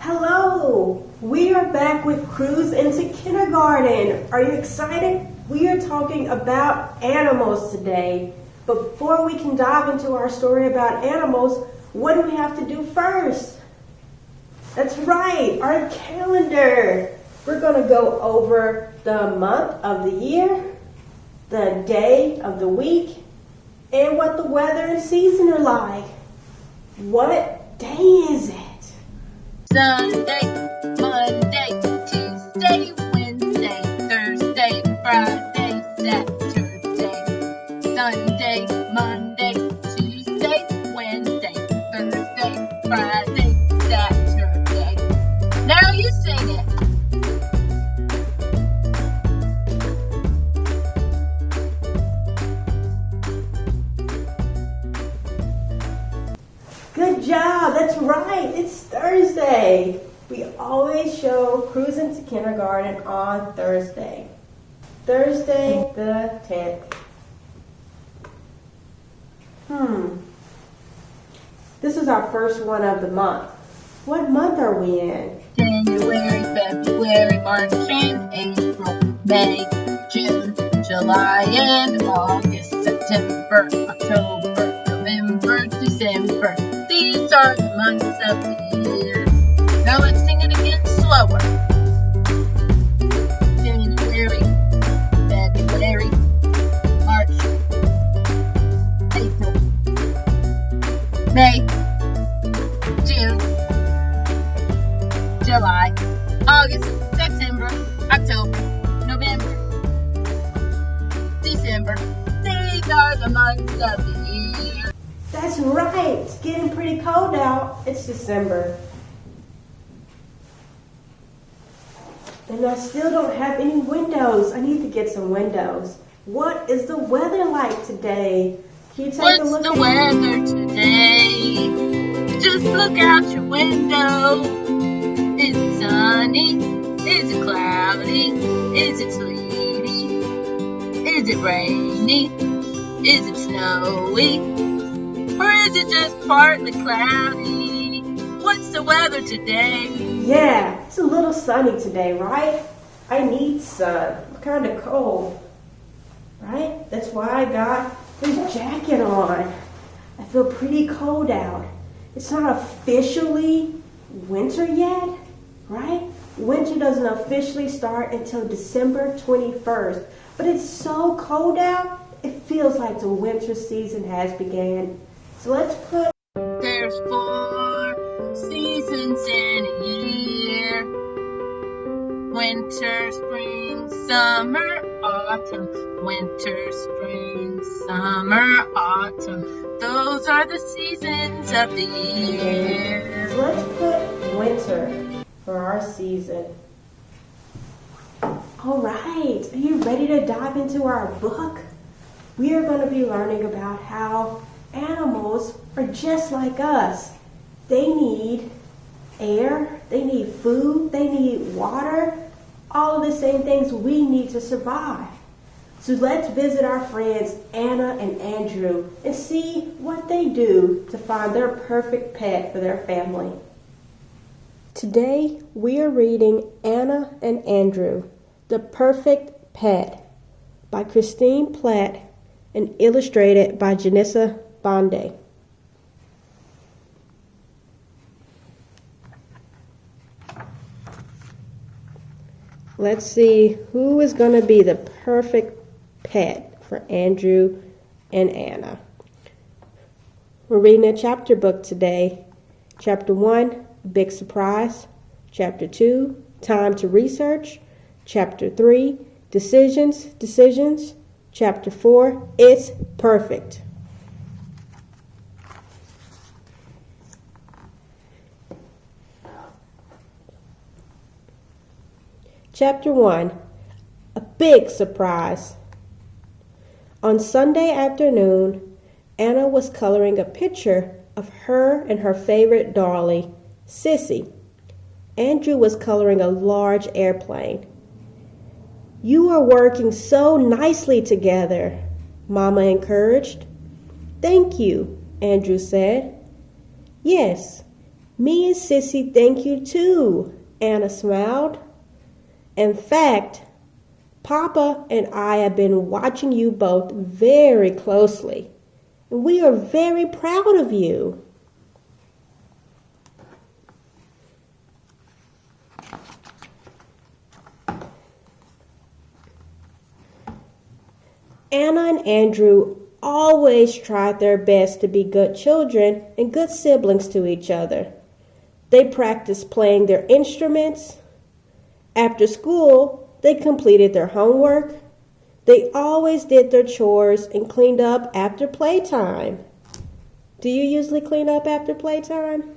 Hello! We are back with Cruise into Kindergarten. Are you excited? We are talking about animals today. But before we can dive into our story about animals, what do we have to do first? That's right, our calendar. We're going to go over the month of the year, the day of the week, and what the weather and season are like. What day is it? Sunday, Monday, Tuesday, Wednesday, Thursday, Friday, Saturday. Sunday, Monday, Tuesday, Wednesday, Thursday, Friday, Saturday. Now you sing it. Good job, that's right, it's Thursday. We always show Cruise into Kindergarten on Thursday. Thursday the 10th. This is our first one of the month. What month are we in? January, February, March, and April, May, June, July, and August, September, October, November, December. These are the months of the year. Now let's sing it again slower. January, February, March, April, May, June, July, August, September, October, November, December. These are the months of the year. That's right, it's getting pretty cold out. It's December. And I still don't have any windows. I need to get some windows. What is the weather like today? Can you take a look What's the weather today? Just look out your window. Is it sunny? Is it cloudy? Is it sleety? Is it rainy? Is it snowy? Or is it just partly cloudy? What's the weather today? Yeah, it's a little sunny today, right? I need sun. I'm kind of cold, right? That's why I got this jacket on. I feel pretty cold out. It's not officially winter yet, right? Winter doesn't officially start until December 21st, but it's so cold out, it feels like the winter season has begun. So let's put... There's 4 seasons in a year. Winter, spring, summer, autumn. Winter, spring, summer, autumn. Those are the seasons of the year. So let's put winter for our season. All right, are you ready to dive into our book? We are going to be learning about how animals are just like us. They need air, they need food, they need water, all of the same things we need to survive. So let's visit our friends Anna and Andrew and see what they do to find their perfect pet for their family. Today we are reading Anna and Andrew, The Perfect Pet by Christine Platt and illustrated by Junissa Bianda. Let's see who is going to be the perfect pet for Andrew and Anna. We're reading a chapter book today. Chapter 1, Big Surprise. Chapter 2, Time to Research. Chapter 3, Decisions. Chapter 4, It's Perfect. Chapter 1, A Big Surprise. On Sunday afternoon, Anna was coloring a picture of her and her favorite dolly, Sissy. Andrew was coloring a large airplane. "You are working so nicely together," Mama encouraged. "Thank you," Andrew said. "Yes, Me and Sissy thank you too, Anna smiled. In fact, Papa and I have been watching you both very closely, and we are very proud of you. Anna and Andrew always tried their best to be good children and good siblings to each other. They practiced playing their instruments. After school, they completed their homework. They always did their chores and cleaned up after playtime. Do you usually clean up after playtime?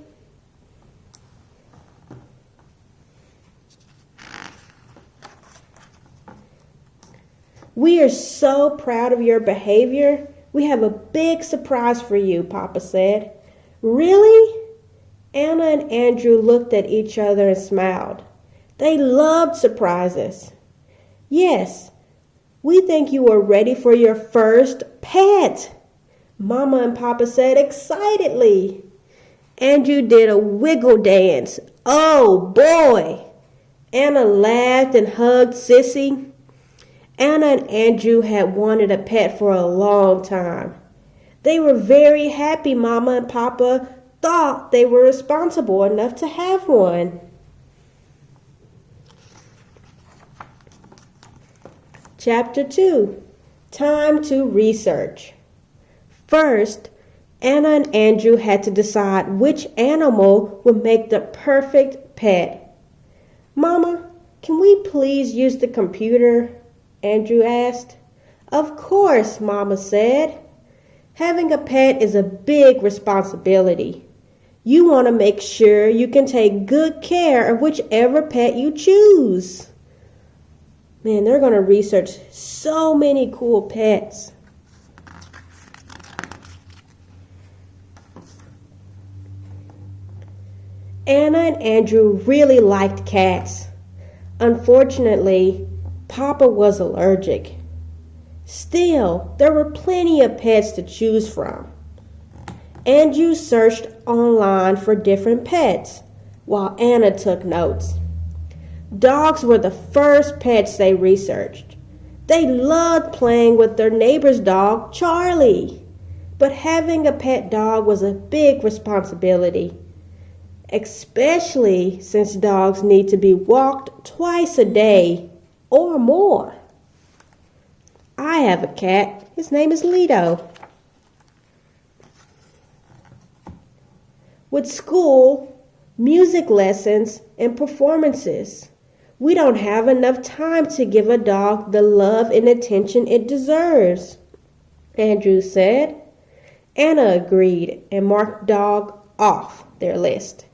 We are so proud of your behavior. We have a big surprise for you, Papa said. Really? Anna and Andrew looked at each other and smiled. They loved surprises. Yes, we think you are ready for your first pet, Mama and Papa said excitedly. Andrew did a wiggle dance. Oh boy! Anna laughed and hugged Sissy. Anna and Andrew had wanted a pet for a long time. They were very happy Mama and Papa thought they were responsible enough to have one. Chapter 2. Time to research. First, Anna and Andrew had to decide which animal would make the perfect pet. Mama, can we please use the computer? Andrew asked. Of course, Mama said. Having a pet is a big responsibility. You want to make sure you can take good care of whichever pet you choose. Man, they're going to research so many cool pets. Anna and Andrew really liked cats. Unfortunately, Papa was allergic. Still, there were plenty of pets to choose from. Andrew searched online for different pets, while Anna took notes. Dogs were the first pets they researched. They loved playing with their neighbor's dog, Charlie. But having a pet dog was a big responsibility, especially since dogs need to be walked twice a day or more. I have a cat. His name is Lido. With school, music lessons, and performances, we don't have enough time to give a dog the love and attention it deserves, Andrew said. Anna agreed and marked dog off their list.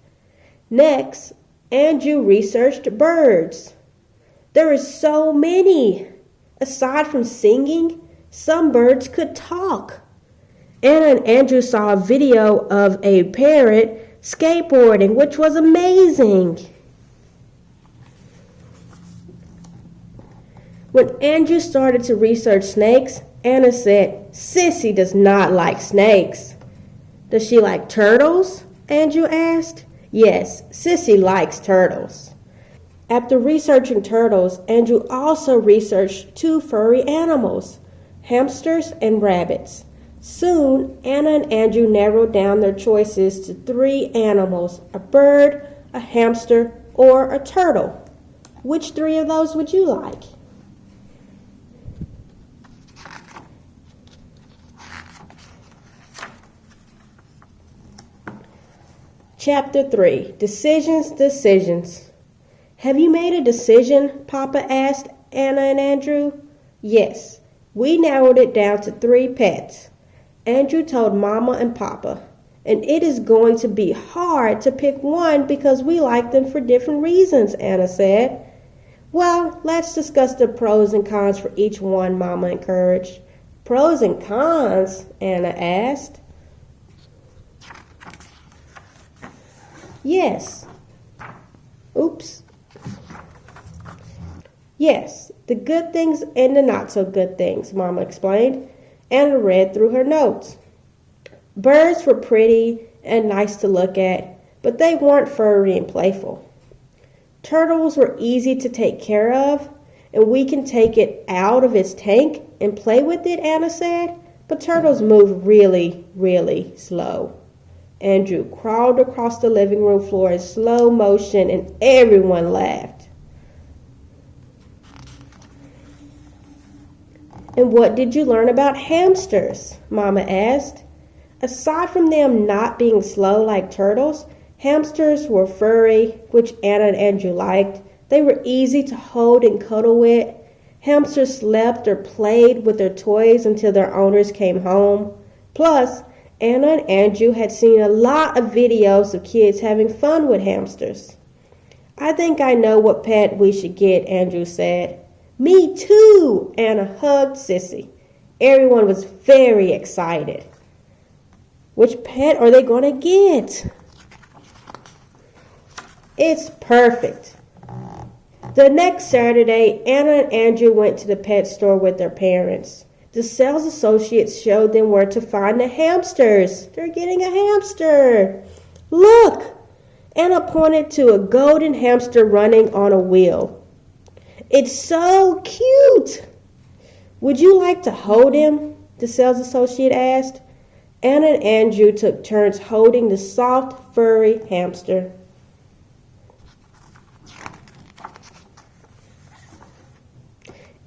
Next, Andrew researched birds. There are so many. Aside from singing, some birds could talk. Anna and Andrew saw a video of a parrot skateboarding, which was amazing. When Andrew started to research snakes, Anna said, Sissy does not like snakes. Does she like turtles? Andrew asked. Yes, Sissy likes turtles. After researching turtles, Andrew also researched 2 furry animals, hamsters and rabbits. Soon, Anna and Andrew narrowed down their choices to 3 animals, a bird, a hamster, or a turtle. Which 3 of those would you like? Chapter 3. Decisions. Have you made a decision? Papa asked Anna and Andrew. Yes, we narrowed it down to 3 pets. Andrew told Mama and Papa, and it is going to be hard to pick one because we like them for different reasons, Anna said. Well, let's discuss the pros and cons for each one, Mama encouraged. Pros and cons? Anna asked. Yes. Yes, the good things and the not so good things, Mama explained. Anna read through her notes. Birds were pretty and nice to look at, but they weren't furry and playful. Turtles were easy to take care of, and we can take it out of its tank and play with it, Anna said, but turtles move really, really slow. Andrew crawled across the living room floor in slow motion, and everyone laughed. And what did you learn about hamsters? Mama asked. Aside from them not being slow like turtles, hamsters were furry, which Anna and Andrew liked. They were easy to hold and cuddle with. Hamsters slept or played with their toys until their owners came home. Plus, Anna and Andrew had seen a lot of videos of kids having fun with hamsters. I think I know what pet we should get, Andrew said. Me too, Anna hugged Sissy. Everyone was very excited. Which pet are they going to get? It's perfect. The next Saturday, Anna and Andrew went to the pet store with their parents. The sales associates showed them where to find the hamsters. They're getting a hamster. Look! Anna pointed to a golden hamster running on a wheel. It's so cute! Would you like to hold him? The sales associate asked. Anna and Andrew took turns holding the soft, furry hamster.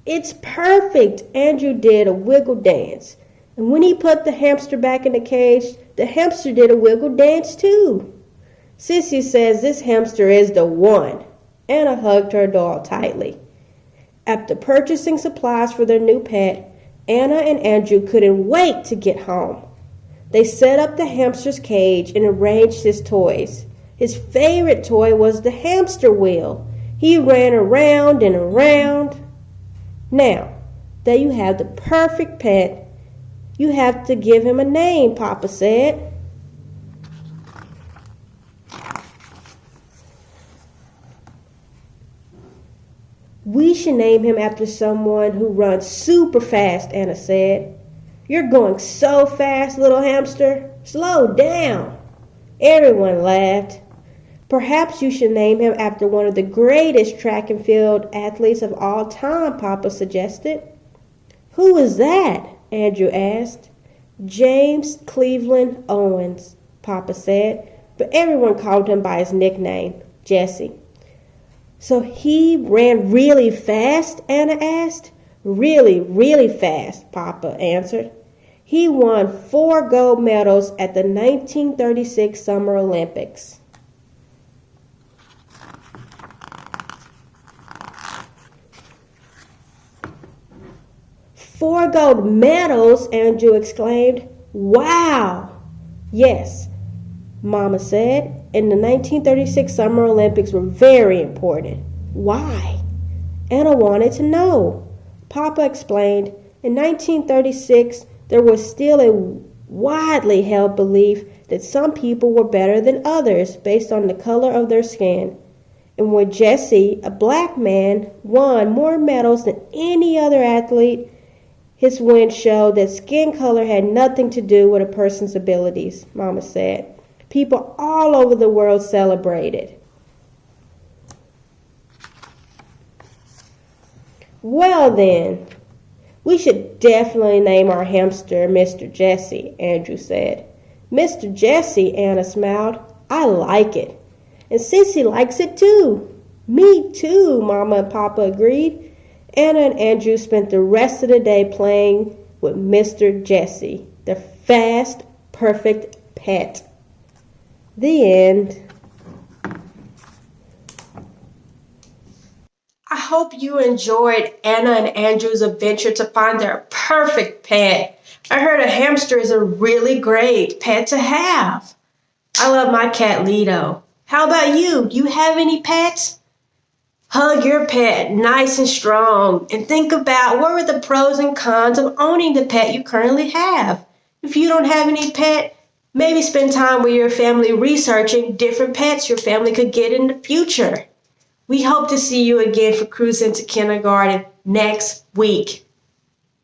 It's perfect! Andrew did a wiggle dance. And when he put the hamster back in the cage, the hamster did a wiggle dance too. Sissy says this hamster is the one. Anna hugged her doll tightly. After purchasing supplies for their new pet, Anna and Andrew couldn't wait to get home. They set up the hamster's cage and arranged his toys. His favorite toy was the hamster wheel. He ran around and around. Now, there you have the perfect pet. You have to give him a name, Papa said. We should name him after someone who runs super fast, Anna said. You're going so fast, little hamster. Slow down. Everyone laughed. Perhaps you should name him after one of the greatest track and field athletes of all time, Papa suggested. Who is that? Andrew asked. James Cleveland Owens, Papa said, but everyone called him by his nickname, Jesse. So he ran really fast, Anna asked. Really, really fast, Papa answered. He won 4 gold medals at the 1936 Summer Olympics. "4 gold medals," Andrew exclaimed. "Wow!" "Yes," Mama said, "and the 1936 Summer Olympics were very important." "Why?" Anna wanted to know. Papa explained, in 1936, there was still a widely held belief that some people were better than others based on the color of their skin. And when Jesse, a black man, won more medals than any other athlete, his win showed that skin color had nothing to do with a person's abilities, Mama said. People all over the world celebrated. Well then, we should definitely name our hamster Mr. Jesse, Andrew said. Mr. Jesse, Anna smiled. I like it. And Sissy likes it too. Me too, Mama and Papa agreed. Anna and Andrew spent the rest of the day playing with Mr. Jesse, the fast, perfect pet. The end. I hope you enjoyed Anna and Andrew's adventure to find their perfect pet. I heard a hamster is a really great pet to have. I love my cat Lido. How about you? Do you have any pets? Hug your pet nice and strong and think about what are the pros and cons of owning the pet you currently have. If you don't have any pet, maybe spend time with your family researching different pets your family could get in the future. We hope to see you again for Cruise into Kindergarten next week.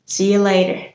See you later.